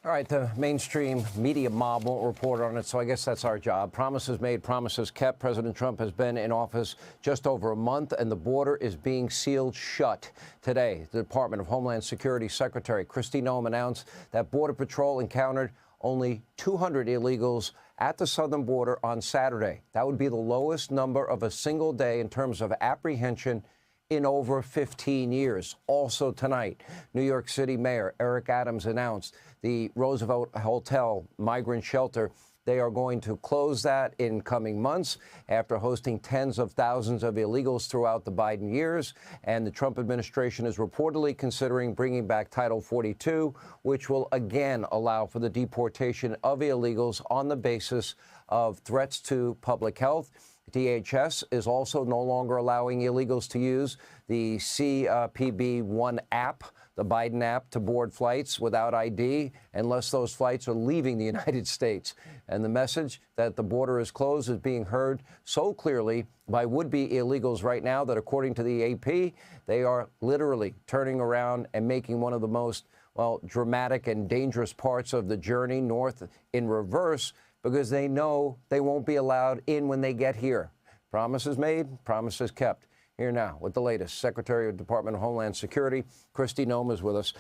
All right, the mainstream media mob won't report on it, so I guess that's our job. Promises made, promises kept. President Trump has been in office just over a month, and the border is being sealed shut. Today, the Department of Homeland Security Secretary Kristi Noem announced that Border Patrol encountered only 200 illegals at the southern border on Saturday. That would be the lowest number of a single day in terms of apprehension in over 15 years. Also tonight, New York City Mayor Eric Adams announced the Roosevelt Hotel migrant shelter. They are going to close that in coming months after hosting tens of thousands of illegals throughout the Biden years. And the Trump administration is reportedly considering bringing back Title 42, which will again allow for the deportation of illegals on the basis of threats to public health. DHS is also no longer allowing illegals to use the CPB-1 app, the Biden app, to board flights without ID unless those flights are leaving the United States. And the message that the border is closed is being heard so clearly by would-be illegals right now that, according to the AP, they are literally turning around and making one of the most, well, dramatic and dangerous parts of the journey north in reverse, because they know they won't be allowed in when they get here. Promises made, promises kept. Here now with the latest. Secretary of the Department of Homeland Security, Kristi Noem, is with us.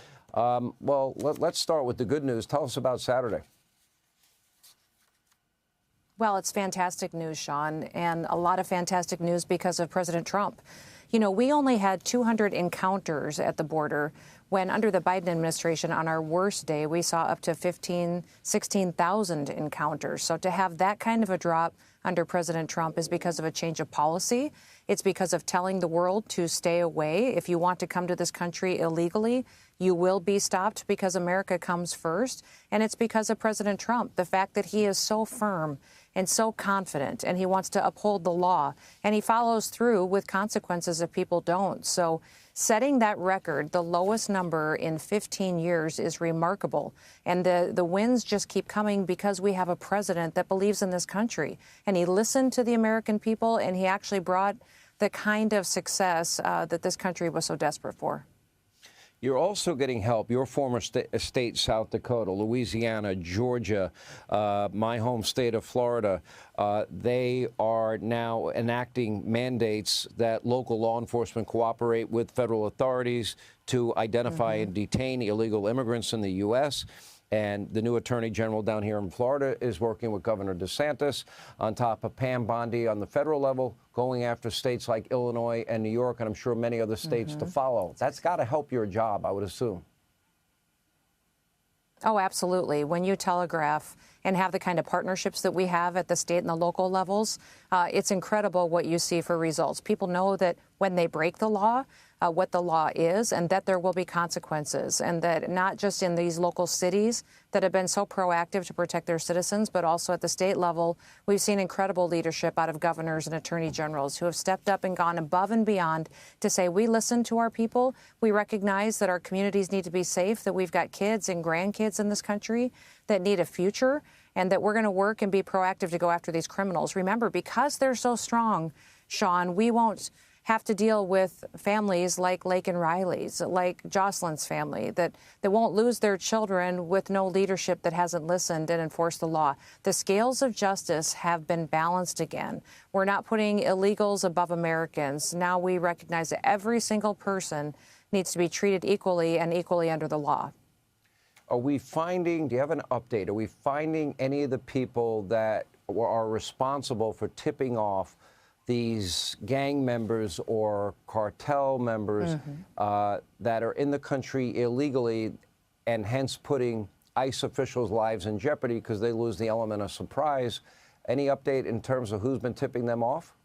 Let's start with the good news. Tell us about Saturday. Well, it's fantastic news, Sean, and a lot of fantastic news because of President Trump. You know, we only had 200 encounters at the border when under the Biden administration on our worst day, we saw up to 16,000 encounters. So to have that kind of a drop under President Trump is because of a change of policy. It's because of telling the world to stay away. If you want to come to this country illegally, you will be stopped because America comes first. And it's because of President Trump, the fact that he is so firm and so confident, and he wants to uphold the law, and he follows through with consequences if people don't. So setting that record, the lowest number in 15 years, is remarkable. And the wins just keep coming because we have a president that believes in this country. And he listened to the American people, and he actually brought the kind of success that this country was so desperate for. You're also getting help. Your former state, South Dakota, Louisiana, Georgia, my home state of Florida, they are now enacting mandates that local law enforcement cooperate with federal authorities to identify and detain illegal immigrants in the U.S. And the new attorney general down here in Florida is working with Governor DeSantis on top of Pam Bondi on the federal level, going after states like Illinois and New York, and I'm sure many other states to follow. That's got to help your job, I would assume. Oh, absolutely. When you telegraph and have the kind of partnerships that we have at the state and the local levels, it's incredible what you see for results. People know that when they break the law, what the law is, and that there will be consequences, and that not just in these local cities that have been so proactive to protect their citizens, but also at the state level, we've seen incredible leadership out of governors and attorney generals who have stepped up and gone above and beyond to say, we listen to our people, we recognize that our communities need to be safe, that we've got kids and grandkids in this country that need a future, and that we're going to work and be proactive to go after these criminals. Remember, because they're so strong, Sean, we won't have to deal with families like Lake and Riley's, like Jocelyn's family, that won't lose their children with no leadership that hasn't listened and enforced the law. The scales of justice have been balanced again. We're not putting illegals above Americans. Now we recognize that every single person needs to be treated equally and equally under the law. Are we finding, do you have an update? Are we finding any of the people that are responsible for tipping off these gang members or cartel members that are in the country illegally and hence putting ICE officials' lives in jeopardy because they lose the element of surprise? Any update in terms of who's been tipping them off?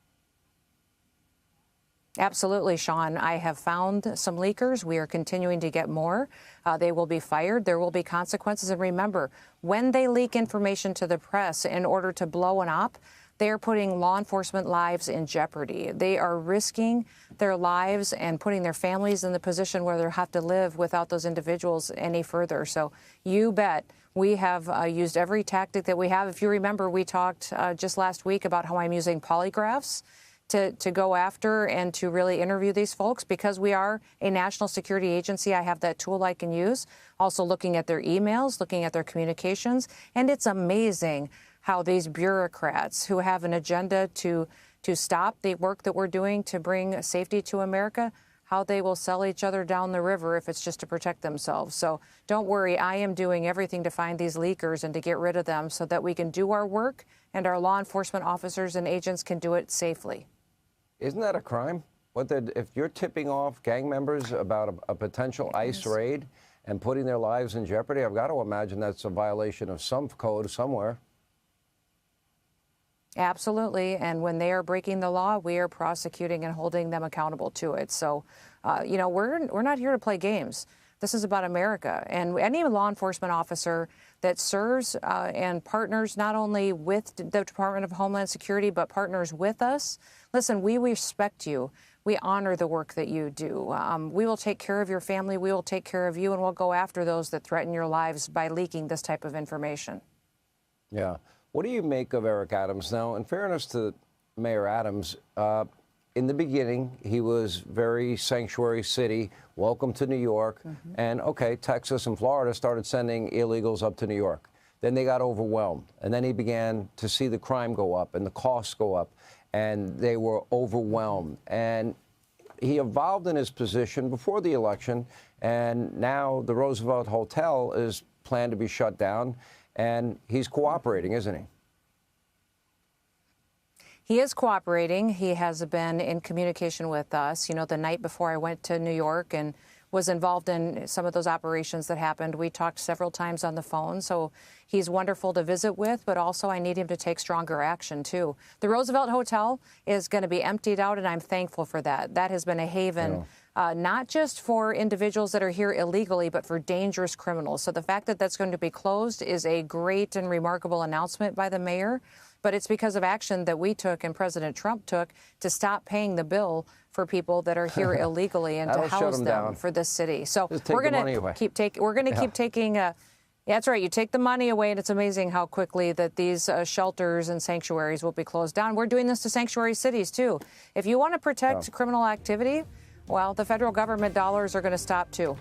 Absolutely, Sean. I have found some leakers. We are continuing to get more. They will be fired. There will be consequences. And remember, when they leak information to the press in order to blow an op, they are putting law enforcement lives in jeopardy. They are risking their lives and putting their families in the position where they'll have to live without those individuals any further. So you bet we have used every tactic that we have. If you remember, we talked just last week about how I'm using polygraphs to go after and to really interview these folks because we are a national security agency. I have that tool I can use. Also looking at their emails, looking at their communications. And it's amazing how these bureaucrats who have an agenda to stop the work that we're doing to bring safety to America, how they will sell each other down the river if it's just to protect themselves. So don't worry, I am doing everything to find these leakers and to get rid of them so that we can do our work and our law enforcement officers and agents can do it safely. Isn't that a crime? If you're tipping off gang members about a potential ICE raid and putting their lives in jeopardy, I've got to imagine that's a violation of some code somewhere. Absolutely. And when they are breaking the law, we are prosecuting and holding them accountable to it. So, we're not here to play games. This is about America. And any law enforcement officer that serves and partners not only with the Department of Homeland Security, but partners with us, listen, we respect you. We honor the work that you do. We will take care of your family. We will take care of you. And we'll go after those that threaten your lives by leaking this type of information. Yeah. What do you make of Eric Adams? Now, in fairness to Mayor Adams, in the beginning, he was very sanctuary city, welcome to New York. And, okay, Texas and Florida started sending illegals up to New York. Then they got overwhelmed. And then he began to see the crime go up and the costs go up. And they were overwhelmed. And he evolved in his position before the election. And now the Roosevelt Hotel is planned to be shut down. And he's cooperating, isn't he? He is cooperating. He has been in communication with us. You know, the night before I went to New York and was involved in some of those operations that happened, we talked several times on the phone. So he's wonderful to visit with, but also I need him to take stronger action, too. The Roosevelt Hotel is going to be emptied out, and I'm thankful for that. That has been a haven. Not just for individuals that are here illegally, but for dangerous criminals. So the fact that that's going to be closed is a great and remarkable announcement by the mayor. But it's because of action that we took and President Trump took to stop paying the bill for people that are here illegally and to house them for this city. So we're going to keep taking. That's right. You take the money away, and it's amazing how quickly that these shelters and sanctuaries will be closed down. We're doing this to sanctuary cities, too. If you want to protect criminal activity, well, the federal government dollars are going to stop, too.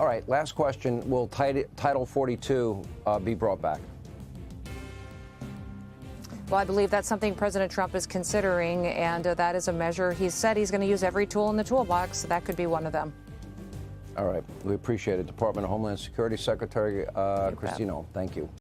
All right. Last question. Will Title 42 be brought back? Well, I believe that's something President Trump is considering, and that is a measure. He said he's going to use every tool in the toolbox. So that could be one of them. All right. We appreciate it. Department of Homeland Security Secretary Kristi Noem. Thank you.